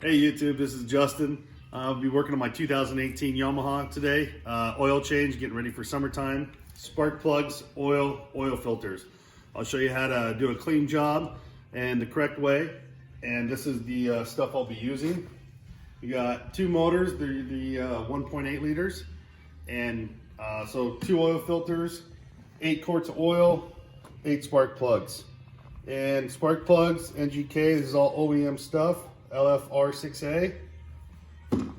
Hey YouTube, this is Justin. I'll be working on my 2018 Yamaha today. Oil change, getting ready for summertime. Spark plugs, oil filters. I'll show you how to do a clean job and the correct way. And this is the stuff I'll be using. We got two motors, they're the 1.8 liters. And so 2 oil filters, 8 quarts of oil, 8 spark plugs. And spark plugs, NGK, this is all OEM stuff. LFR6A,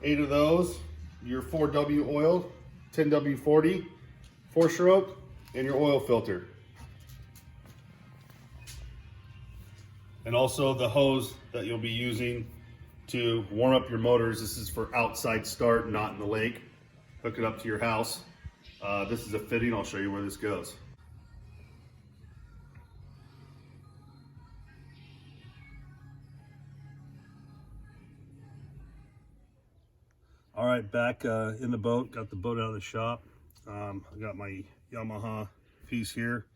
8 of those, your 4W oil, 10W40, 4-stroke, and your oil filter. And also the hose that you'll be using to warm up your motors. This is for outside start, not in the lake. Hook it up to your house. This is a fitting, I'll show you where this goes. All right, back in the boat, got the boat out of the shop. I got my Yamaha piece here,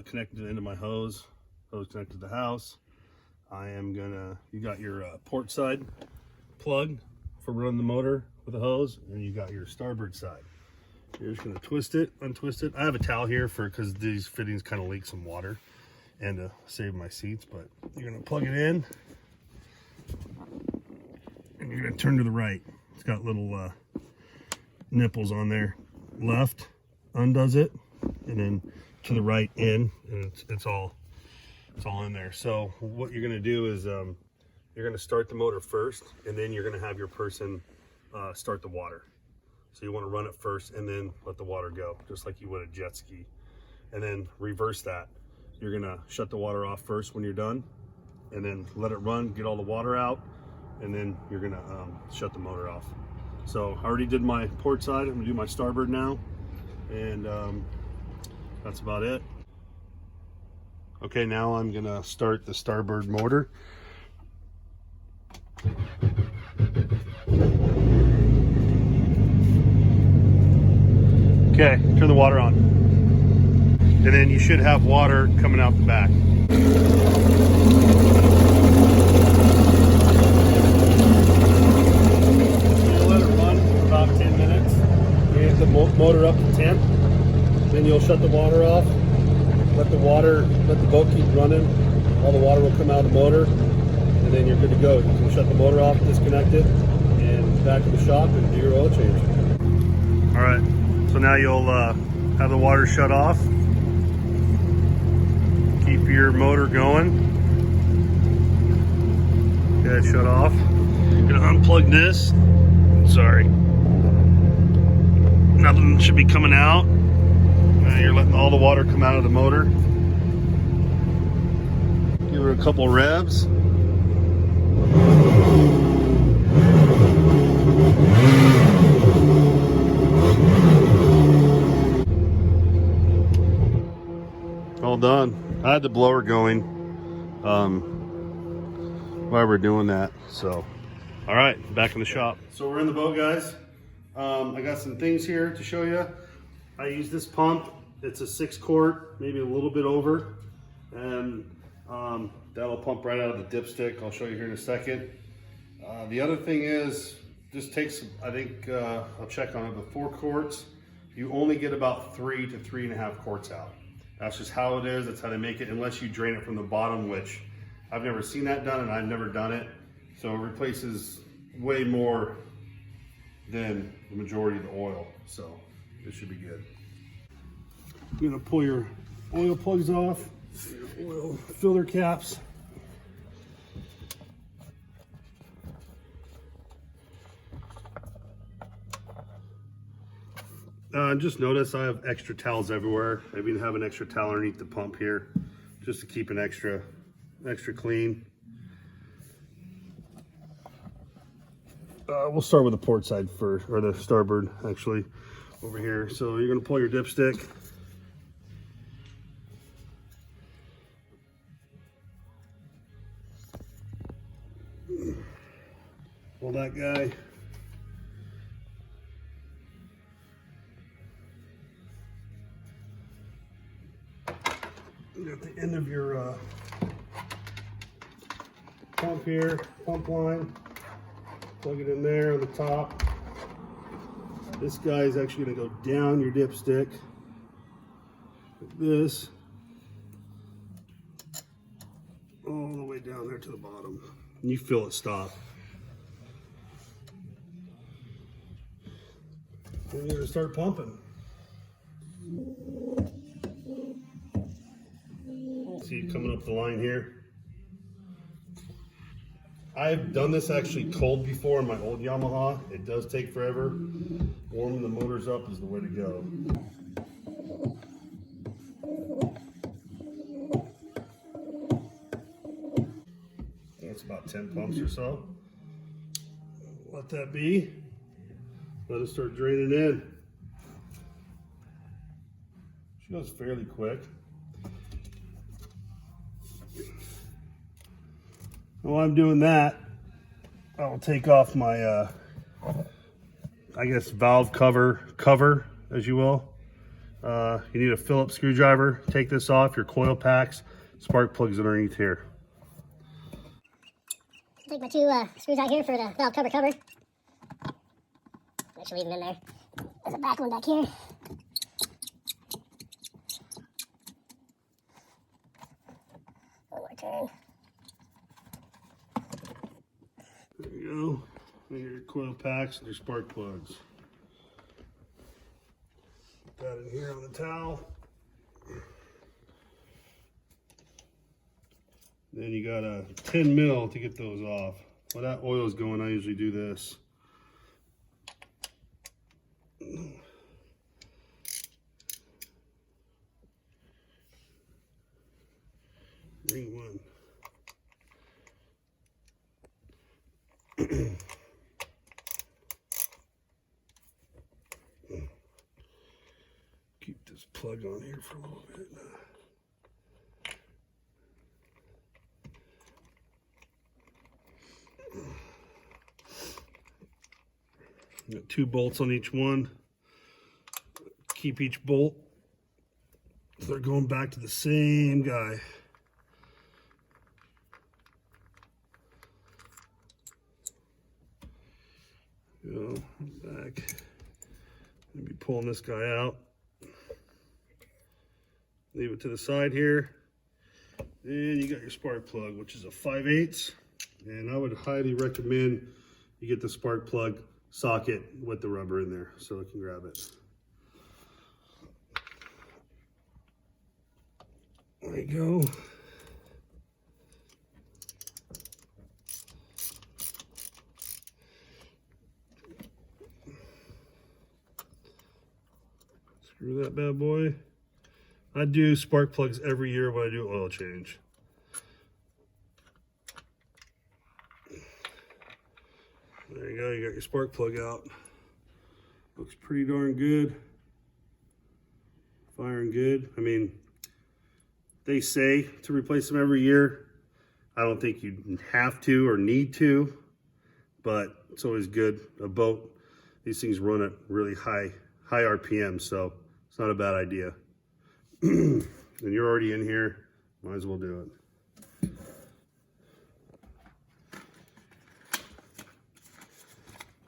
connected into my hose connected to the house. You got your port side plug for running the motor with the hose, and you got your starboard side. You're just gonna twist it, untwist it. I have a towel here because these fittings kind of leak some water and to save my seats, but you're gonna plug it in and you're gonna turn to the right. It's got little nipples on there. Left undoes it, and then to the right in, and it's all in there. So what you're gonna do is you're gonna start the motor first, and then you're gonna have your person start the water. So you want to run it first and then let the water go, just like you would a jet ski. And then reverse that. You're gonna shut the water off first when you're done, and then let it run, get all the water out, and then you're gonna shut the motor off. So I already did my port side. I'm gonna do my starboard now, and that's about it. Okay, now I'm gonna start the starboard motor. Okay, turn the water on. And then you should have water coming out the back. About 10 minutes. You get the motor up to temp, then you'll shut the water off, let the boat keep running, all the water will come out of the motor, and then you're good to go. You can shut the motor off, disconnect it, and back to the shop and do your oil change. All right, so now you'll have the water shut off, keep your motor going. Okay, shut off. You're gonna unplug this. Sorry. Nothing should be coming out. You're letting all the water come out of the motor. Give her a couple revs. All done. I had the blower going while we're doing that. So, all right, back in the shop. So we're in the boat, guys. I got some things here to show you. I use this pump. It's a 6-quart, maybe a little bit over, and that'll pump right out of the dipstick. I'll show you here in a second. The other thing is, this takes, I think, I'll check on it, but 4 quarts, you only get about 3 to 3.5 quarts out. That's just how it is. That's how they make it, unless you drain it from the bottom, which I've never seen that done, and I've never done it. So it replaces way more than the majority of the oil, so it should be good. You're gonna pull your oil plugs off, your oil filter caps. Just notice I have extra towels everywhere. I even have an extra towel underneath the pump here, just to keep it extra clean. We'll start with the port side first, or the starboard actually, over here. So you're gonna pull your dipstick. Pull that guy. You got the end of your pump here, pump line. Plug it in there on the top. This guy is actually going to go down your dipstick like this, all the way down there to the bottom, and you feel it stop. And you're going to start pumping. See it coming up the line here. I've done this actually cold before in my old Yamaha. It does take forever. Warming the motors up is the way to go. That's about 10 pumps or so. Let that be. Let it start draining in. She goes fairly quick. While I'm doing that, I'll take off my, I guess, valve cover, as you will. You need a Phillips screwdriver. Take this off, your coil packs, spark plugs underneath here. Take my two screws out here for the valve cover. Make sure we leave them in there. There's a back one back here. One more turn. There you go. Your coil packs and your spark plugs. Put that in here on the towel. Then you got a 10 mil to get those off. While that oil is going, I usually do this. Ring one. Keep this plug on here for a little bit. Got 2 bolts on each one. Keep each bolt so they're going back to the same guy. Go back. Maybe pulling this guy out. Leave it to the side here. And you got your spark plug, which is a 5/8. And I would highly recommend you get the spark plug socket with the rubber in there so it can grab it. There you go. Screw that bad boy. I do spark plugs every year when I do oil change. There you go, you got your spark plug out. Looks pretty darn good. Firing good. I mean, they say to replace them every year. I don't think you have to or need to, but it's always good. A boat, these things run at really high RPM, so it's not a bad idea. And you're already in here, might as well do it.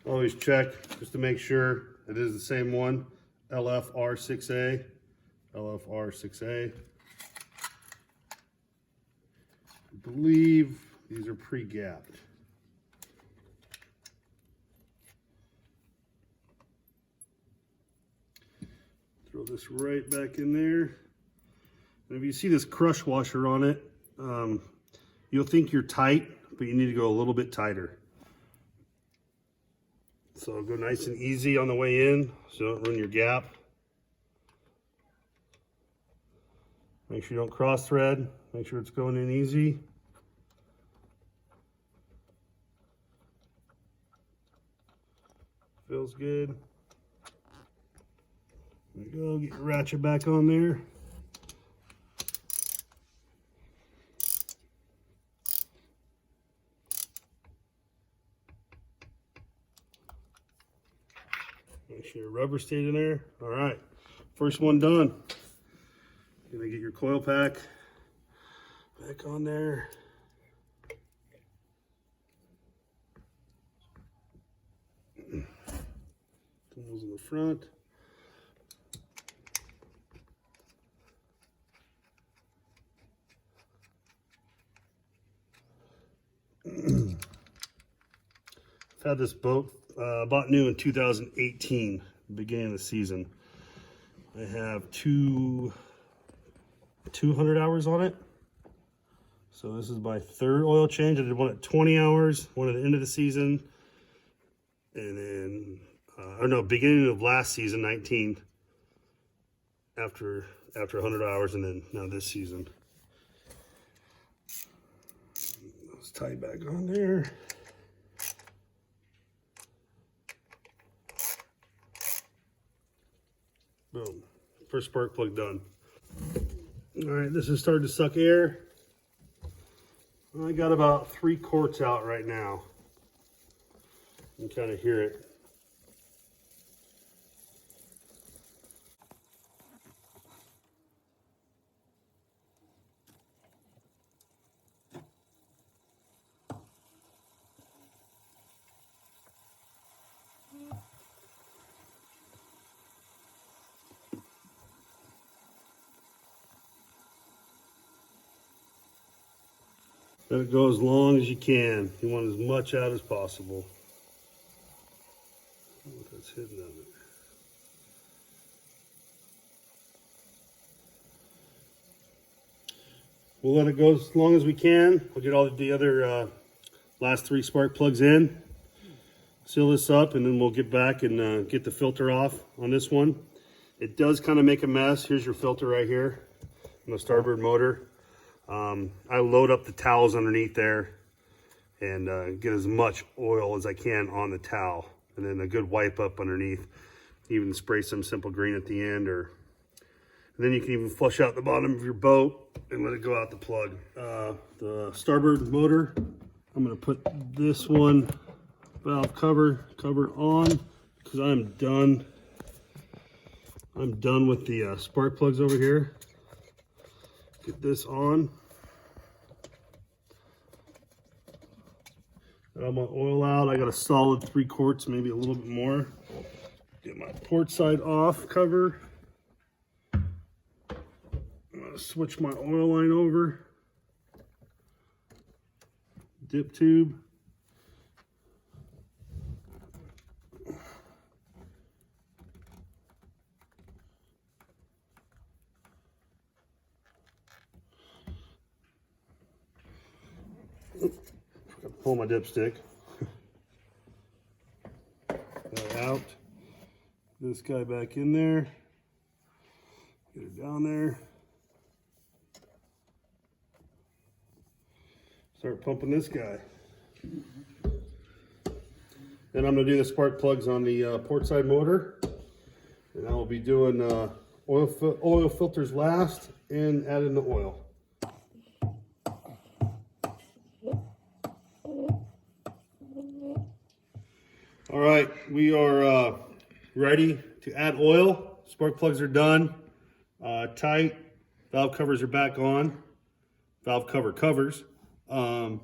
Always check just to make sure it is the same one. LFR6A. LFR6A. I believe these are pre-gapped. Throw this right back in there. And if you see this crush washer on it, you'll think you're tight, but you need to go a little bit tighter. So go nice and easy on the way in, so don't ruin your gap. Make sure you don't cross thread. Make sure it's going in easy. Feels good. There you go, get your ratchet back on there. Make sure your rubber stayed in there. All right, first one done. You're gonna get your coil pack back on there. the front. I've had this boat bought new in 2018, beginning of the season. I have 200 hours on it. So this is my third oil change. I did one at 20 hours, one at the end of the season, and then, or no, beginning of last season, 19, after 100 hours, and then now this season. Let's tie it back on there. Boom, first spark plug done. All right, this is starting to suck air. I got about 3 quarts out right now. You can kind of hear it. Let it go as long as you can. You want as much out as possible. What that's hidden of it. We'll let it go as long as we can. We'll get all the other last 3 spark plugs in. Seal this up, and then we'll get back and get the filter off on this one. It does kind of make a mess. Here's your filter right here on the starboard motor. I load up the towels underneath there and get as much oil as I can on the towel, and then a good wipe up underneath. Even spray some simple green at the end, and then you can even flush out the bottom of your boat and let it go out the plug. The starboard motor, I'm going to put this one valve cover on because I'm done with the spark plugs over here. Get this on. Got all my oil out. I got a solid 3 quarts, maybe a little bit more. Get my port side off cover. I'm gonna switch my oil line over. Dip tube. Pull my dipstick. That out. This guy back in there. Get it down there. Start pumping this guy. Then I'm going to do the spark plugs on the port side motor. And I will be doing oil filters last and add in the oil. All right, we are ready to add oil. Spark plugs are done, tight. Valve covers are back on. Valve cover covers. I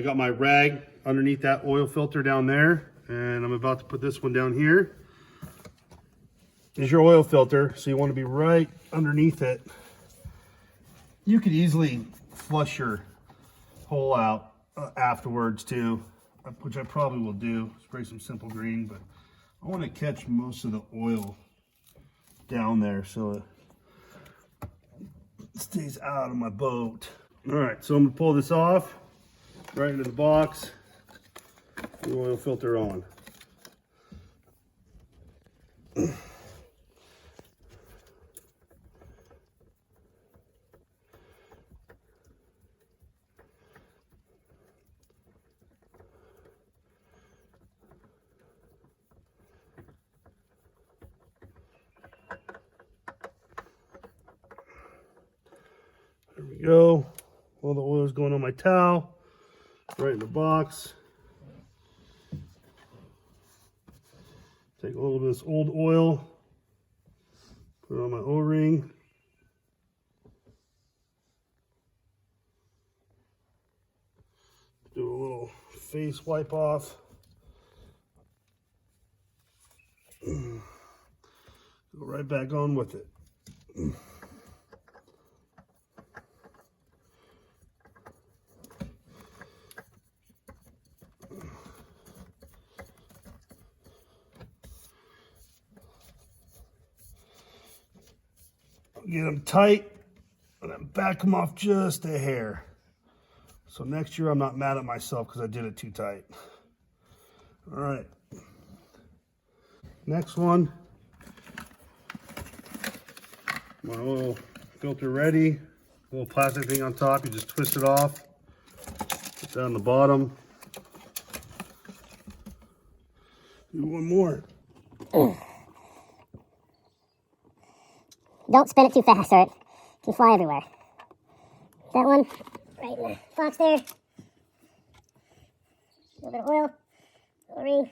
got my rag underneath that oil filter down there, and I'm about to put this one down here. Is your oil filter, so you want to be right underneath it. You could easily flush your hole out afterwards too, which I probably will do. Spray some simple green, but I want to catch most of the oil down there so it stays out of my boat. All right, so I'm gonna pull this off right into the box. The oil filter on. There we go. All the oil is going on my towel, right in the box. Take a little bit of this old oil, put it on my O-ring. Do a little face wipe off. And Go right back on with it. Get them tight and then back them off just a hair. So next year I'm not mad at myself because I did it too tight. All right. Next one. My oil filter ready. Little plastic thing on top. You just twist it off. Put that on the bottom. Do one more. Don't spin it too fast or it can fly everywhere. That one, right in the box there. A little bit of oil, a little ring.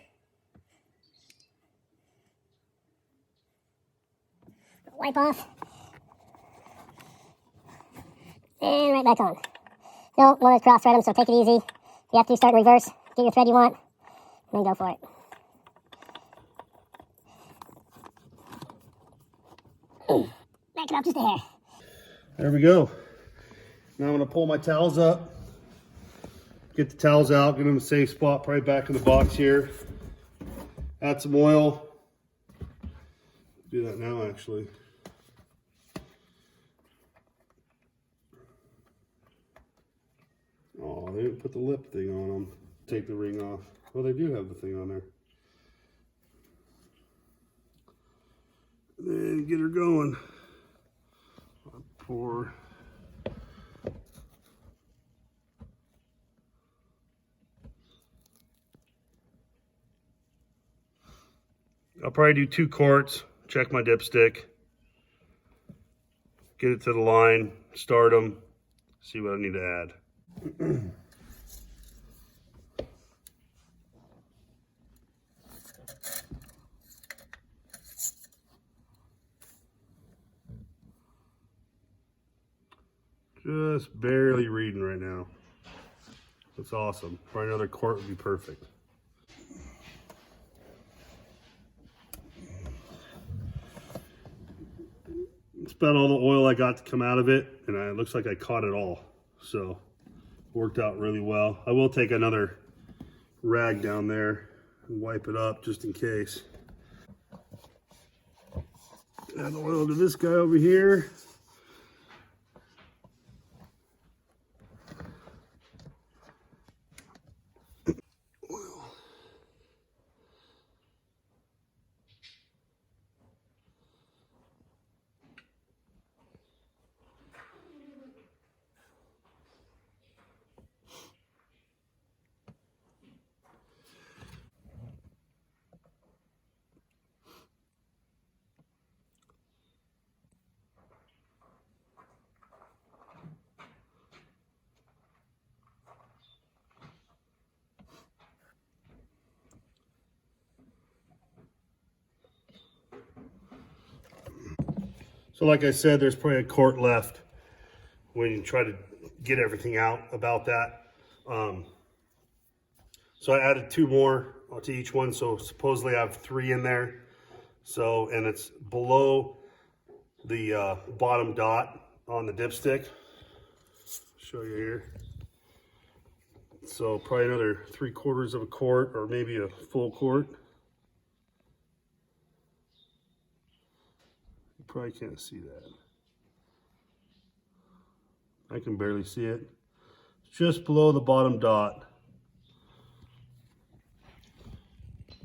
Wipe off. And right back on. Don't want to cross thread them, so take it easy. If you have to, start in reverse. Get your thread you want, and then go for it. Back it up just a hair. There we go. Now I'm going to pull my towels up. Get the towels out, get them in a safe spot, probably back in the box here. Add some oil. Do that now, actually. Oh, they didn't put the lip thing on them. Take the ring off. Well, they do have the thing on there. And then get her going. Pour. I'll probably do 2 quarts, check my dipstick, get it to the line, start them, see what I need to add. Just barely reading right now. That's awesome. Probably another quart would be perfect. It's about all the oil I got to come out of it, and it looks like I caught it all. So, worked out really well. I will take another rag down there and wipe it up just in case. Add oil to this guy over here. So like I said, there's probably a quart left when you try to get everything out about that. So I added 2 more to each one. So supposedly I have 3 in there. So, and it's below the bottom dot on the dipstick. Show you here. So probably another 3/4 of a quart or maybe a full quart. Probably can't see that. I can barely see it. It's just below the bottom dot.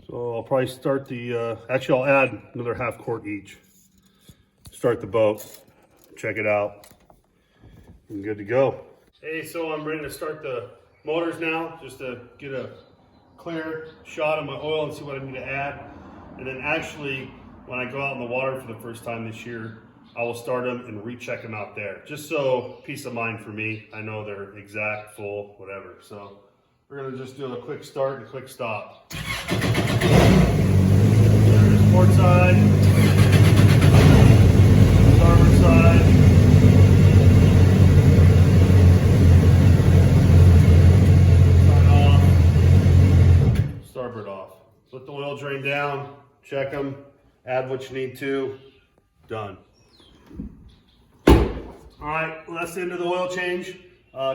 So I'll probably start the, actually I'll add another 1/2 quart each. Start the boat, check it out, and good to go. Hey, so I'm ready to start the motors now, just to get a clear shot of my oil and see what I need to add. And then actually, when I go out in the water for the first time this year, I will start them and recheck them out there. Just so peace of mind for me. I know they're exact, full, whatever. So we're gonna just do a quick start and a quick stop. There's port side, starboard side. Sign off, starboard off. Let the oil drain down, check them. Add what you need to, done. All right, well, that's the end of the oil change.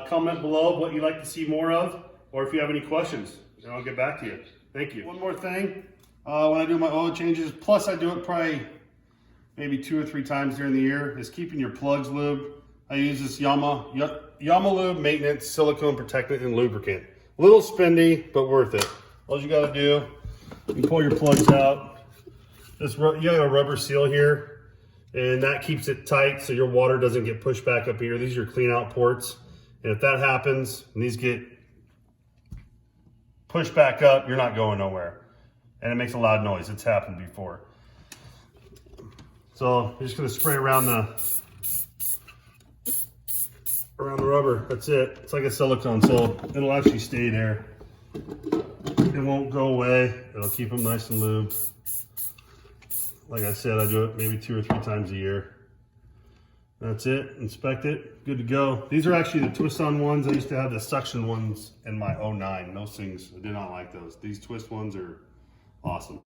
Comment below what you'd like to see more of, or if you have any questions, and I'll get back to you. Thank you. One more thing, when I do my oil changes, plus I do it probably maybe 2 or 3 times during the year, is keeping your plugs lubed. I use this Yamaha Lube Maintenance Silicone Protectant and Lubricant. A little spendy, but worth it. All you gotta do, you pull your plugs out. You got a rubber seal here, and that keeps it tight so your water doesn't get pushed back up here. These are your clean out ports. And if that happens, and these get pushed back up, you're not going nowhere. And it makes a loud noise. It's happened before. So you're just gonna spray around the rubber. That's it. It's like a silicone, so it'll actually stay there. It won't go away. It'll keep them nice and lubed. Like I said, I do it maybe 2 or 3 times a year. That's it. Inspect it. Good to go. These are actually the twist-on ones. I used to have the suction ones in my 09. Those things, I did not like those. These twist ones are awesome.